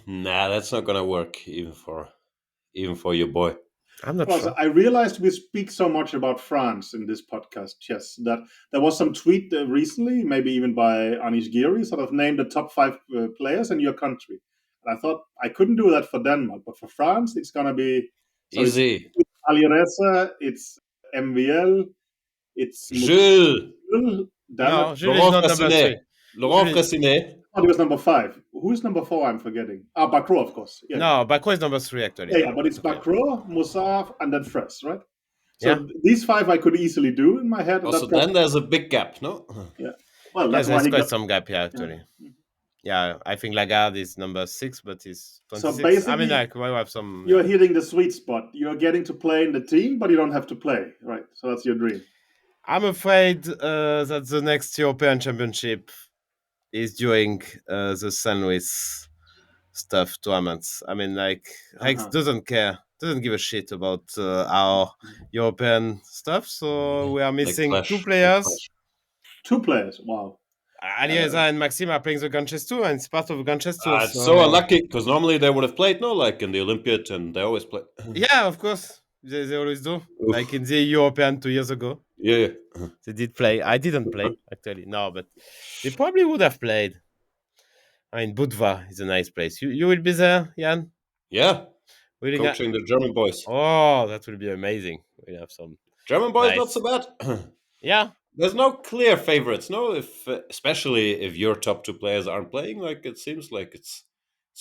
Nah, that's not gonna work even for your boy. I'm not Well, sure. I realized we speak so much about France in this podcast, Chess, that there was some tweet recently, maybe even by Anish Giri, sort of named the top 5 players in your country. And I thought I couldn't do that for Denmark, but for France, it's going to be Easy. It's Alireza, it's MVL, it's Jules. Damn No, it. Jules is not number 3. Laurent Jules- Fressinet. Oh, he was number 5. Who is number 4? I'm forgetting. Bacro, of course. Yeah. No, Bakro is number 3 actually. Yeah, but it's Okay. Bacro, Moussaf, and then Fress, right? So Yeah. these 5 I could easily do in my head. and Also, that's then there's a big gap, no? well, Yes, that's why there's he quite got. some gap here actually. Yeah, I think Lagarde is number 6, but he's 26. I basically, mean, like, we have some. You're hitting the sweet spot. You're getting to play in the team, but you don't have to play, right? So that's your dream. I'm afraid that the next European Championship is during the San Luis stuff tournaments. I mean, like, Rex doesn't give a shit about our European stuff. So we are missing Clash, 2 players. Clash. 2 players. Wow. Alireza and Maxim are playing the gun chess too, and it's part of the gun chess too. It's so unlucky because normally they would have played, no, like in the Olympiad, and they always play. Yeah, of course. They always do. Like in the European 2 years ago. Yeah. They did play. I didn't play, actually. No, but they probably would have played. I mean, Budva is a nice place. You will be there, Jan? Yeah. Will Coaching the German boys. Oh, that will be amazing. We'll have some German boys, nice. not so bad. Yeah. There's no clear favorites, no. If especially if your top 2 players aren't playing, like it seems like it's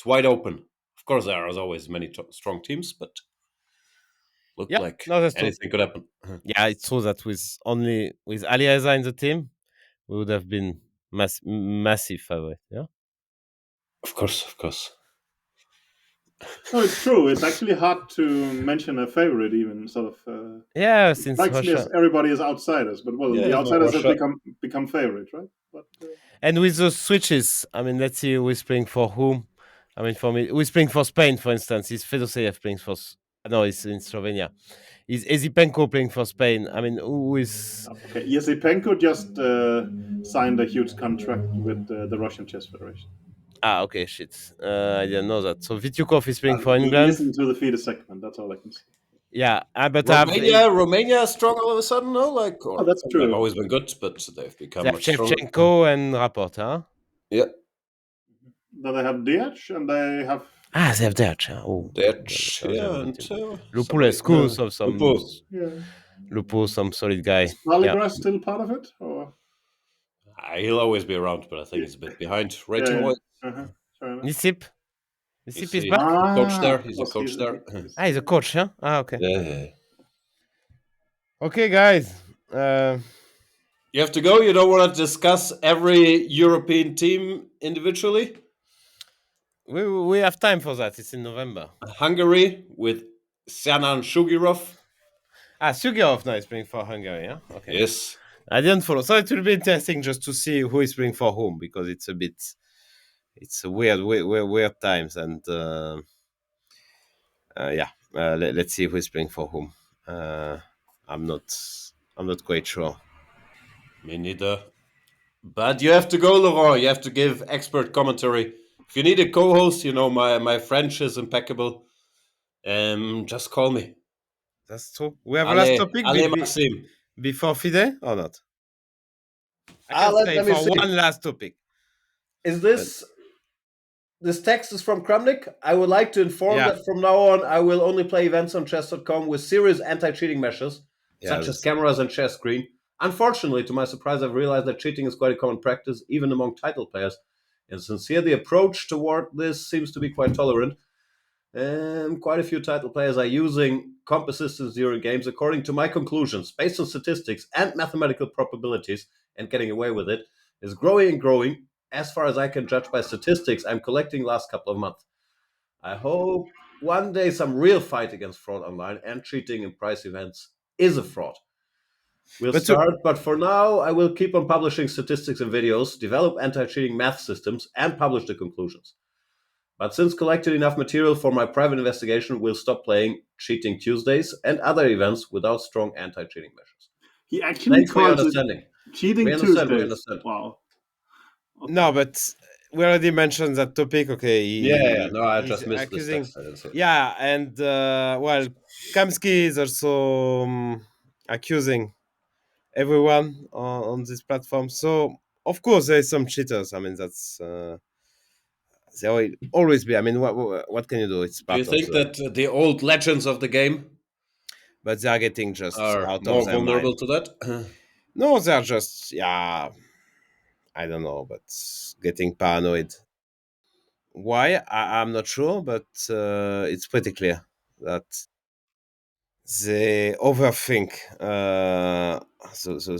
wide open. Of course, there are always many strong teams, but look like anything could happen. Yeah, it's true that with Alireza in the team, we would have been massive favorite. Yeah. Of course. No, it's true. It's actually hard to mention a favorite, even sort of. Yeah, since strikes me as Russia. everybody is outsiders, but the outsiders have become favorites, right? But and with those switches, I mean, let's see who's playing for whom. I mean, for me, who's playing for Spain, for instance? Is Fedoseev playing for? No, it's in Slovenia. Is Ezipenko playing for Spain? I mean, who is? Okay, Ezipenko just signed a huge contract with the Russian Chess Federation. Ah, okay, shit. I didn't know that. So Vityukov is playing for He England. isn't to the FIDE segment. That's all I can say. Yeah, but Romania is strong all of a sudden, no? Like, that's true. They've always been good, but they've become much stronger. Shevchenko and Rapport, huh? Yeah. Then they have Diach, and they have. They have Diach. Oh, Diach, yeah, and Lupulescu, some Lupu, some solid guy. Is Maligras still part of it, or? He'll always be around, but I think he's a bit behind rating-wise. Nisip is back. Coach there. He's a coach there. He's a coach, huh? Okay. Yeah. Okay, guys. You have to go. You don't want to discuss every European team individually? We have time for that. It's in November. Hungary with Sianan Shugirov. Shugirov now is playing for Hungary, yeah? Okay. Yes. I didn't follow. So it will be interesting just to see who is playing for whom, because it's a weird times, and let's see who is playing for whom. I'm not quite sure. Me neither. But you have to go, Laurent. You have to give expert commentary. If you need a co-host, my French is impeccable. Just call me. That's true. We have a last topic before FIDE or not? I can say one last topic. Is this text is from Kramnik? I would like to inform that from now on, I will only play events on chess.com with serious anti-cheating measures, such as cameras and share screen. Unfortunately, to my surprise, I've realized that cheating is quite a common practice, even among title players. And since here the approach toward this seems to be quite tolerant, quite a few title players are using comp assistance during games, according to my conclusions, based on statistics and mathematical probabilities, and getting away with it, is growing and growing. As far as I can judge by statistics I'm collecting last couple of months. I hope one day some real fight against fraud online and cheating in prize events is a fraud. We'll start, but for now, I will keep on publishing statistics and videos, develop anti-cheating math systems, and publish the conclusions. But since collected enough material for my private investigation, we'll stop playing Cheating Tuesdays and other events without strong anti-cheating measures. He actually calls it Cheating Tuesdays. We understand. Wow. Okay. No, but we already mentioned that topic. Okay. I just missed this text. Yeah, and Kamsky is also accusing everyone on this platform. So of course there is some cheaters. I mean, that's there will always be. I mean, what can you do? It's part. Do you think that the old legends of the game, but they are getting just out more of their vulnerable mind to that? No, they're just I don't know, but getting paranoid. Why? I'm not sure, but it's pretty clear that they overthink the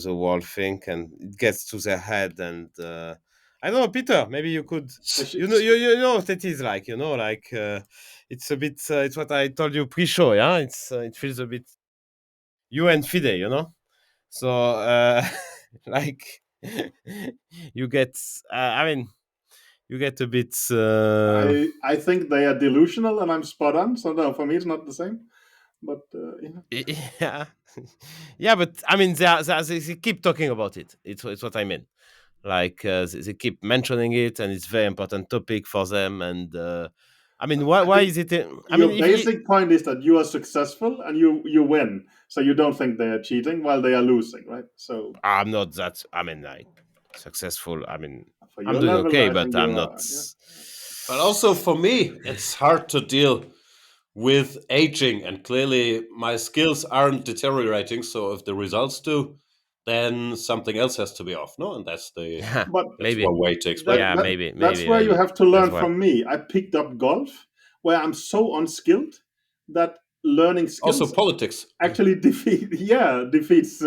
whole thing, and it gets to their head. And I don't know, Peter. Maybe you could. You know what it is like. It's a bit. It's what I told you pre-show. Yeah, it feels a bit. You and FIDE, So like you get. You get a bit. I think they are delusional, and I'm spot on. So no, for me it's not the same. But yeah. Yeah, but I mean, they keep talking about it. It's what I mean. Like they keep mentioning it, and it's very important topic for them. And I mean, I why think is it? I mean, your if you, basic point is that you are successful and you win, so you don't think they are cheating while they are losing, right? So I'm not that. I mean, like successful. I mean, for I'm your doing level, okay, I but think you I'm not. are. Yeah. But also for me, it's hard to deal with aging, and clearly my skills aren't deteriorating. So if the results do, then something else has to be off. No, and Yeah, But that's maybe. one way to explain that, Yeah, it. that maybe, that's maybe, where you maybe. have to That's learn why. from me. I picked up golf where I'm so unskilled that learning Also skills politics. actually defeats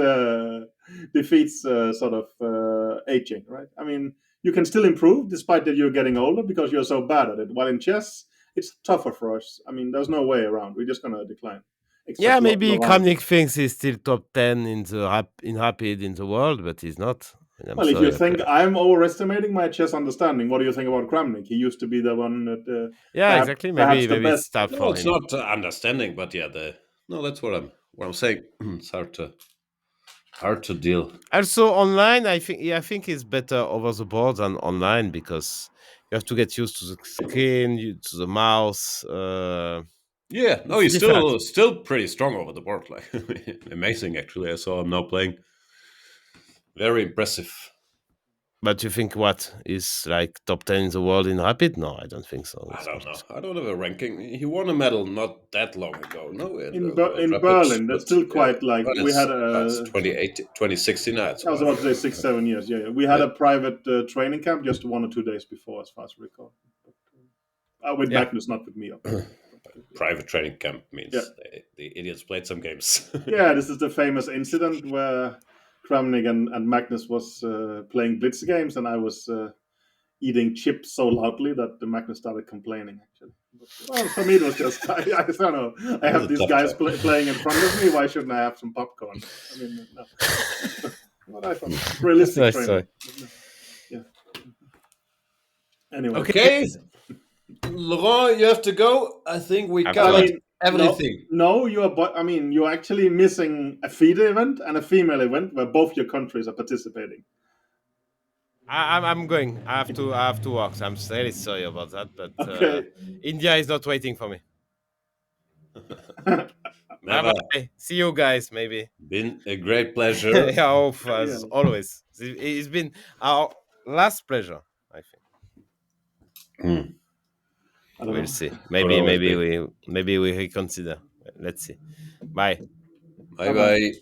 sort of aging, right? I mean, you can still improve despite that you're getting older because you're so bad at it. While in chess, it's tougher for us. I mean, there's no way around. We're just gonna decline, Yeah, except maybe Laurent. Kramnik thinks he's still top 10 in the in rapid in the world, but he's not. And I'm Well, if you sorry. think I'm overestimating my chess understanding, what do you think about Kramnik? He used to be the one that Yeah, exactly. perhaps the Maybe best. it's tough No, for it's him. not understanding, but yeah, the no, that's what I'm saying. It's hard to deal. Also, online, I think it's better over the board than online because you have to get used to the screen, to the mouse. Yeah, no, It's he's different. still pretty strong over the board. Like amazing, actually. I saw him now playing. Very impressive. But you think what is like top 10 in the world in rapid? No, I don't think so. I It's don't not. know. I don't have a ranking. He won a medal not that long ago. No, at In Rapid, Berlin, that's but still yeah, quite like but we had it's a. 2018, 2016 now. It's I was about about to say 6, 7 years. Yeah, yeah. We had yeah, a private training camp just 1 or 2 days before, as far as I recall. With Yeah. Magnus, not with me, obviously. private training camp Yeah, means the idiots played some games. yeah. This is the famous incident where Kramnik and Magnus was playing blitz games, and I was eating chips so loudly that the Magnus started complaining. Actually, but, well, for me it was just I don't know. I It was have a these tough guys job. playing in front of me. Why shouldn't I have some popcorn? I mean, no. What I thought realistic Nice, training. sorry. Yeah. Anyway, Okay. Okay, Laurent, you have to go. I think we I have to I go. covered mean, no, everything. no, you are. I mean, you're actually missing a FIDE event and a female event where both your countries are participating. I'm going. I have to work. So I'm really sorry about that, but Okay. India is not waiting for me. Bye Never bye. See you guys. Maybe. been a great pleasure. Yeah, hope Yeah. as always. It's been our last pleasure. I think Hmm. I don't we'll know. see. Will always be. Maybe we reconsider. Let's see. Bye. Bye Bye bye. bye.